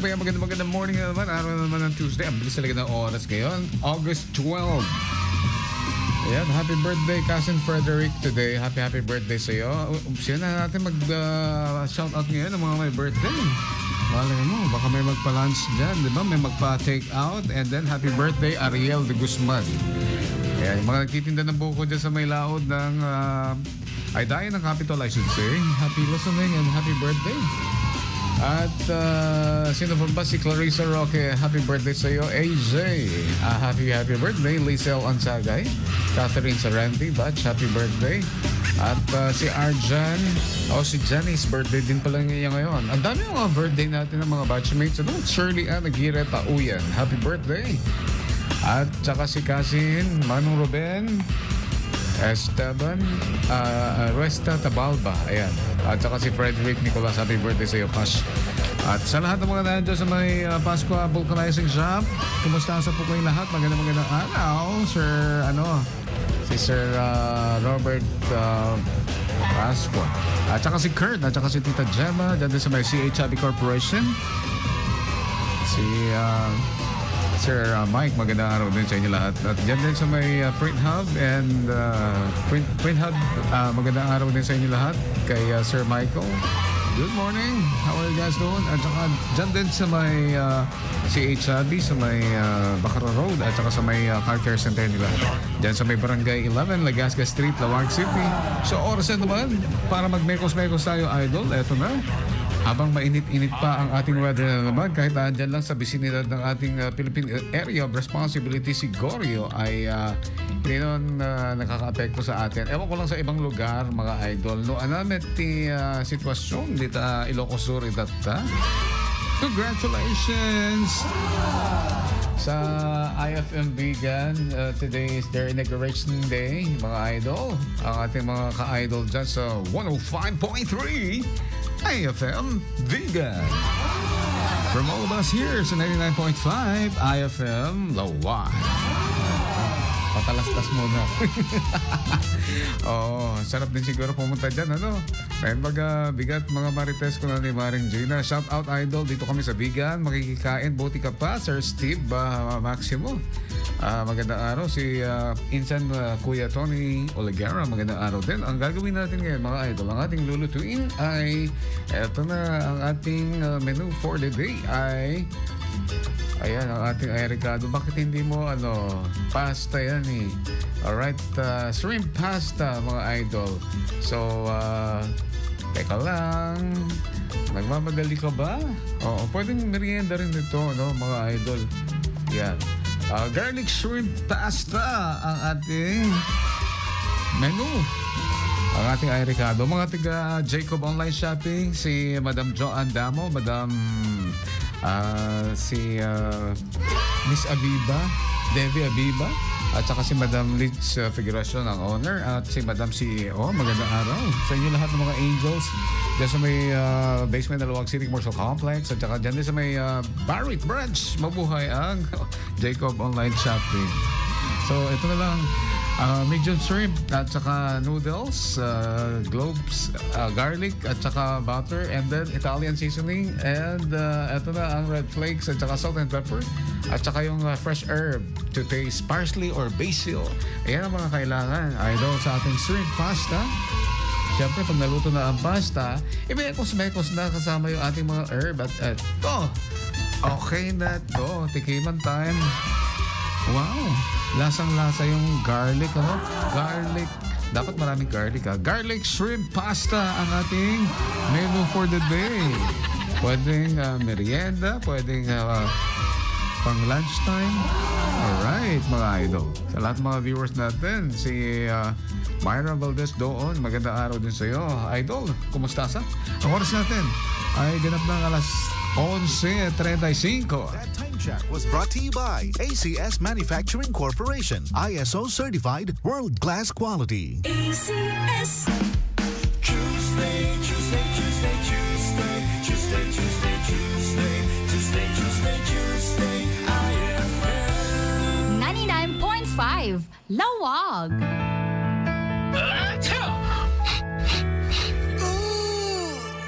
pa yan. Magandang morning na naman. Araw na naman ng Tuesday. Ang bilis talaga ng oras ngayon. August 12. Ayan, happy birthday, Cousin Frederick today. Happy birthday sa iyo. Umpisa na natin mag-shout out ngayon ng mga may birthday. Malay mo, baka may magpa-lunch dyan, di ba? May magpa-take out. And then, happy birthday, Ariel de Guzman. Ayan, yung mga nagtitinda ng buko dyan sa may laod ng... ay dahil ng Capitol, I should say. Happy listening and happy birthday. At sino pa ba? Si Clarissa Roque. Happy birthday sa iyo. AJ. Happy birthday. Lizelle Ansagay. Catherine Sarandi. Batch. Happy birthday. At si Arjan. Si Janice. Birthday din pala niya ngayon. Ang dami mga birthday natin ng mga batchmates. Shirley Ann Aguirre Tauyan. Happy birthday. At saka si Cousin Manong Ruben Esteban Resta Tabalba. Ayan. At saka si Frederick Nicolas. Happy birthday sa iyo, Cash. At sa lahat ng mga nandiyan sa may Pasqua Vulcanizing Shop, kumusta sa po kayong lahat? Magandang araw, Sir, si Sir Robert Pasqua. At saka si Kurt. At saka si Tita Gemma. Diyan din sa may CH Hobby Corporation. Si Sir Mike, magandang araw din sa inyo lahat. At dyan din sa may Print Hub and Print Hub, magandang araw din sa inyo lahat. Kay Sir Michael, good morning. How are you guys doing? At saka dyan din sa may CH Hobby, sa may Bacara Road, at saka sa may Car Care Center nila. Dyan sa may Barangay 11, Legazpi Street, Lawag City. So oras na naman para mag-mekos-mekos tayo, idol. Eto na. Habang mainit-init pa ang ating weather na naman, kahit andyan lang sa bisinidad ng ating Philippine Area of Responsibility, si Gorio ay hindi naman nakaka-apekto sa atin. Ewan ko lang sa ibang lugar, mga idol. No, anamet ti sitwasyon dito Ilocos Sur itata. Congratulations sa IFM Vegan. Today is their inauguration day, mga idol. Ang ating mga ka-idol dyan sa 105.3 IFM Vegan. From all of us here sa 99.5 IFM Lawag. Patalastas muna. Sarap din siguro pumunta dyan, Dahil bigat mga marites ko na ni Maring Gina. Shout out, idol. Dito kami sa Vegan. Makikikain. Buti ka pa, Sir Steve Maximo. Magandang araw. Si Insan Kuya Tony Oligara. Magandang araw din. Ang gagawin natin ngayon, mga idol, ang ating lulutuin ay eto na ang ating menu for the day ay ayan, ang ating Ericado. Bakit hindi mo, pasta yan eh. Alright, shrimp pasta, mga idol. So, teka lang. Nagmamadali ka ba? Oo, pwedeng merienda rin ito, mga idol. Yan. Garlic shrimp pasta ang ating menu. Ang ating Ericado. Mga tiga Jacob Online Shopping, si Madam Joanne Damo, si Miss Abiba, Devi Abiba, at saka si Madam Liz Figuracion ang owner, at si Madam CEO. Magandang araw sa inyo lahat ng mga angels dyan sa may basement ng Lawag City Commercial Complex, at saka dyan din sa may Barrett Branch. Mabuhay ang Jacob Online Shopping. So ito na lang, medium shrimp at saka noodles, globes, garlic at saka butter, and then Italian seasoning, and ito na ang red flakes at saka salt and pepper, at saka yung fresh herb to taste, parsley or basil. Ayan ang mga kailangan, idol, sa ating shrimp pasta. Siyempre, pag naluto na ang pasta, mekos-mekos na kasama yung ating mga herb at okay na to. Tikiman time. Wow! Lasang-lasa yung garlic, Garlic. Dapat maraming garlic, Garlic shrimp pasta ang ating menu for the day. Pwedeng merienda, pwedeng pang lunchtime. Alright, mga idol. Sa lahat ng mga viewers natin, si Myra Valdez doon, magandang araw din sa iyo. Idol, kumusta sa? Ang oras natin ay ganap ng alas 11:35. That time check was brought to you by ACS Manufacturing Corporation, ISO certified, world-class quality. ACS. Tuesday, Tuesday, Tuesday, Tuesday, Tuesday, Tuesday, Tuesday, Tuesday, Tuesday, Tuesday, IFM 99.5 Lawag.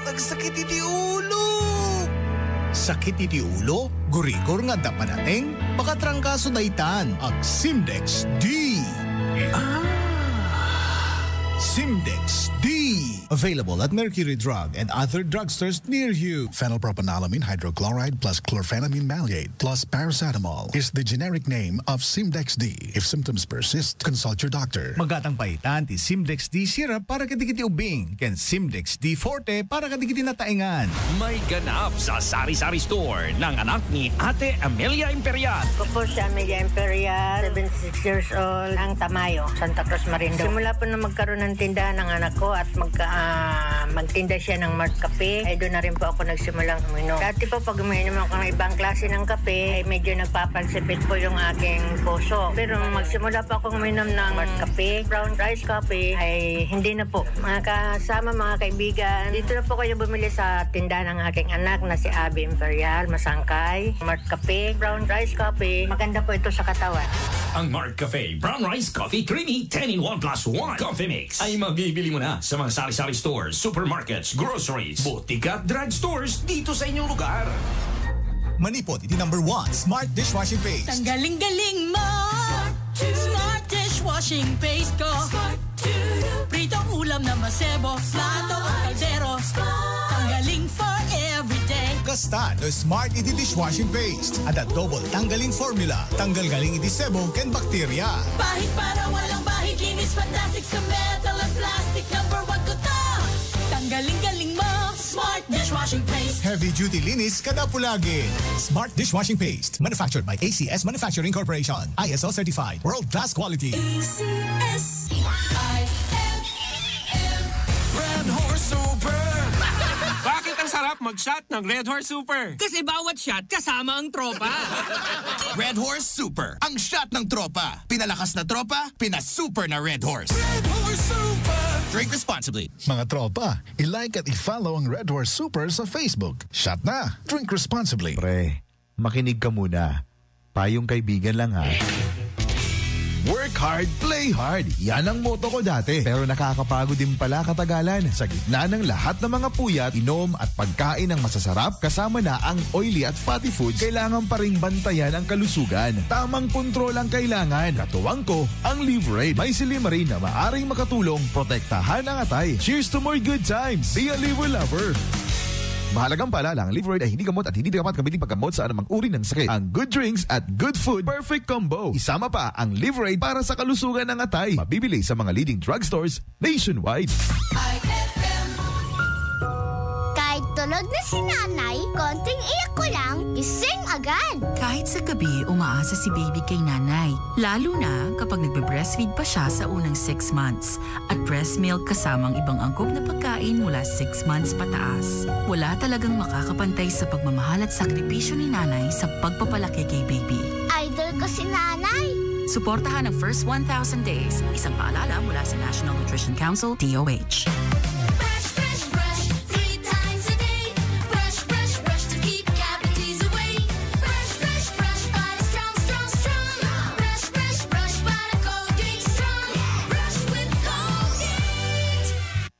Nagsakit iti ulo. sakit iti ulo, gurigor nga dapanating, pakatrangkaso daytan, ag Simdex D. Simdex D. Available at Mercury Drug and other drugstores near you. Phenylpropanolamine hydrochloride plus chlorphenamine maleate plus paracetamol is the generic name of Simdex D. If symptoms persist, consult your doctor. Magatang paitan ti Simdex D syrup para kadikiti ubing, ken Simdex D Forte para kadikiti nataingan. May ganap sa Sari-Sari Store ng anak ni Ate Amelia Imperial. Ako po si Amelia Imperial, 76 years old, ang Tamayo, Santa Cruz, Marinduque. Simula po na magkaroon ng tindahan ng anak ko at magtinda siya ng Mart Kape, ay doon na rin po ako nagsimulang uminom. Dati po pag uminom ako ng ibang klase ng kape, ay medyo nagpapalsipit po yung aking puso. Pero magsimula po ako uminom ng Mart Kape, brown rice coffee, ay hindi na po. Mga kasama, mga kaibigan, dito na po kayo bumili sa tindahan ng aking anak na si Abby Imperial, Masangkay, Mart Kape, brown rice coffee. Maganda po ito sa katawan. Ang Mart Cafe Brown Rice Coffee Creamy 10-in-1+1 Coffee Mix ay mabibili mo na sa mga sari-sari stores, supermarkets, groceries, butika at drugstores dito sa inyong lugar. Manipot iti number 1 Smart Dishwashing Paste. Tanggaling-galing mo. Smart dishwashing paste ko. Pritong ulam na masebo, plato o kaldero. Tanggaling for everyday. Kasta no Smart iti Dishwashing Paste. At double tanggaling formula. Tanggal galing iti sebong ken bakterya. Bahid para walang bahid, linis fantastic sa metal at plastic. Number 1 ko to. Tanggaling-galing mo. Smart dishwashing paste. Heavy duty linis kada pulagi. Smart Dishwashing Paste. Manufactured by ACS Manufacturing Corporation. ISO certified. World class quality. ACS. Red Horse Super! Bakit ang sarap mag-shot ng Red Horse Super? Kasi bawat shot kasama ang tropa. Red Horse Super, ang shot ng tropa. Pinalakas na tropa, pinasuper na Red Horse. Red Horse Super! Drink responsibly. Mga tropa, i-like at i-follow ang Red Horse Super sa Facebook. Shot na! Drink responsibly. Pre, makinig ka muna. Payong kaibigan lang ha. Work hard, play hard. Yan ang motto ko dati. Pero nakakapagod din pala katagalan. Sa gitna ng lahat ng mga puyat, inom at pagkain ng masasarap, kasama na ang oily at fatty foods, kailangan pa ring bantayan ang kalusugan. Tamang kontrol ang kailangan. Katuwang ko, ang Liverade. May Silimarin na maaring makatulong, protektahan ang atay. Cheers to more good times. Be a liver lover. Mahalagang paalala, ang Liverade ay hindi gamot at hindi dapat gamitin paggamot sa anumang uri ng sakit. Ang good drinks at good food, perfect combo. Isama pa ang Liverade para sa kalusugan ng atay. Mabibili sa mga leading drugstores nationwide. Kahit tulog na si nanay, konting iyak ko lang, gising agad. Kahit sa gabi, umaasa si baby kay nanay. Lalo na kapag nagbe-breastfeed pa siya sa unang 6 months. At breast milk kasamang ibang angkop na pagkain mula 6 months pataas. Wala talagang makakapantay sa pagmamahal at sakripisyo ni nanay sa pagpapalaki kay baby. Idol ko si nanay. Suportahan ang first 1,000 days. Isang paalala mula sa National Nutrition Council, DOH.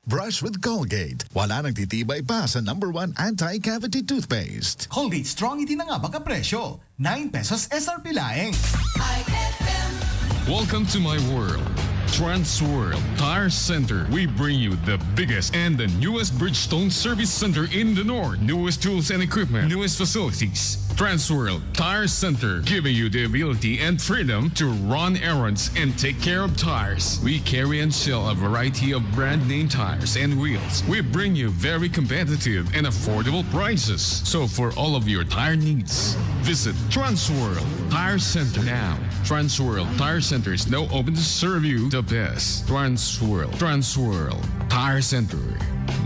Brush with Colgate. Wala nang titibay pa sa number 1 anti-cavity toothpaste. Colgate Strong iti na nga baka presyo. 9 pesos SRP laeng. Welcome to my world. Transworld Tire Center. We bring you the biggest and the newest Bridgestone service center in the north. Newest tools and equipment, newest facilities. Transworld Tire Center, giving you the ability and freedom to run errands and take care of tires. We carry and sell a variety of brand name tires and wheels. We bring you very competitive and affordable prices. So for all of your tire needs, visit Transworld Tire Center now. Transworld Tire Center is now open to serve you the best. Transworld Tire Center.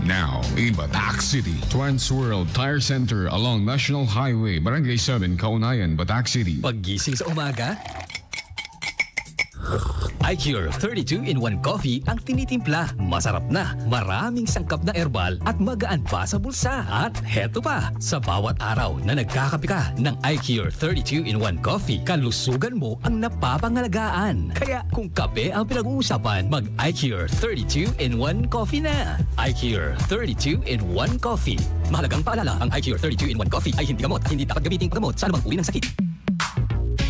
Now in Batac City. Transworld Tire Center along National Highway, Barangay 7, Kaunayan, Batac City. Paggising sa umaga, iCure 32-in-1 Coffee ang tinitimpla. Masarap na, maraming sangkap na herbal at magaan pa sa bulsa. At heto pa, sa bawat araw na nagkakape ka ng iCure 32-in-1 Coffee, kalusugan mo ang napapangalagaan. Kaya kung kape ang pinag-uusapan, mag iCure 32-in-1 Coffee na. iCure 32-in-1 Coffee. Mahalagang paalala, ang iCure 32-in-1 Coffee ay hindi gamot at hindi dapat gamitin paggamot sa anumang uri ng sakit.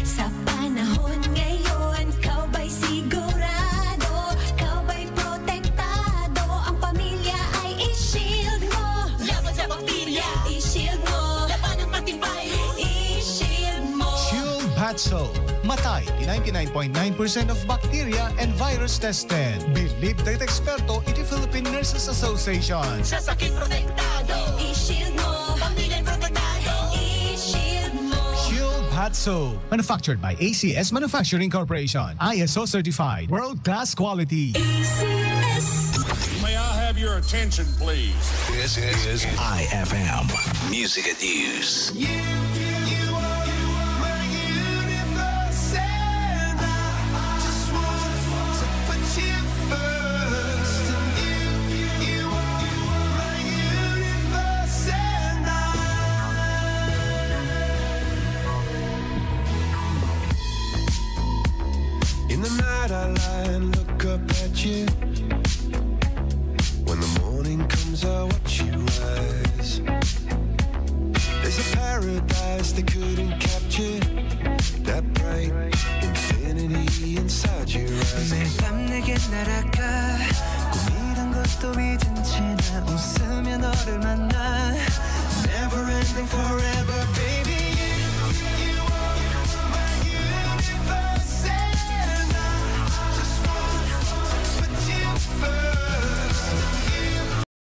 Sa panahon ngayon, kau ba'y sigurado? Kau ba'y protektado? Ang pamilya ay i-shield mo. Laban sa bakterya, i-shield mo. Laban ng pati virus, i-shield mo. Shield Bat Soap. Matay 99.9% of bacteria and virus tested. Believed by eksperto iti Philippine Nurses Association. Sa sakit protektado, i-shield mo. Pamilya protektado, i-shield mo. Shield Bat Soap. Manufactured by ACS Manufacturing Corporation. ISO certified. World-class quality. ACS. May I have your attention, please? This is IFM Music at News. In the night I lie and look up at you. When the morning comes I watch you rise. There's a paradise they couldn't capture. That bright infinity inside your eyes. 매일 밤 내게 날아가 꿈이란 것도 잊은 채 나 웃으며 너를 만나 Never ending forever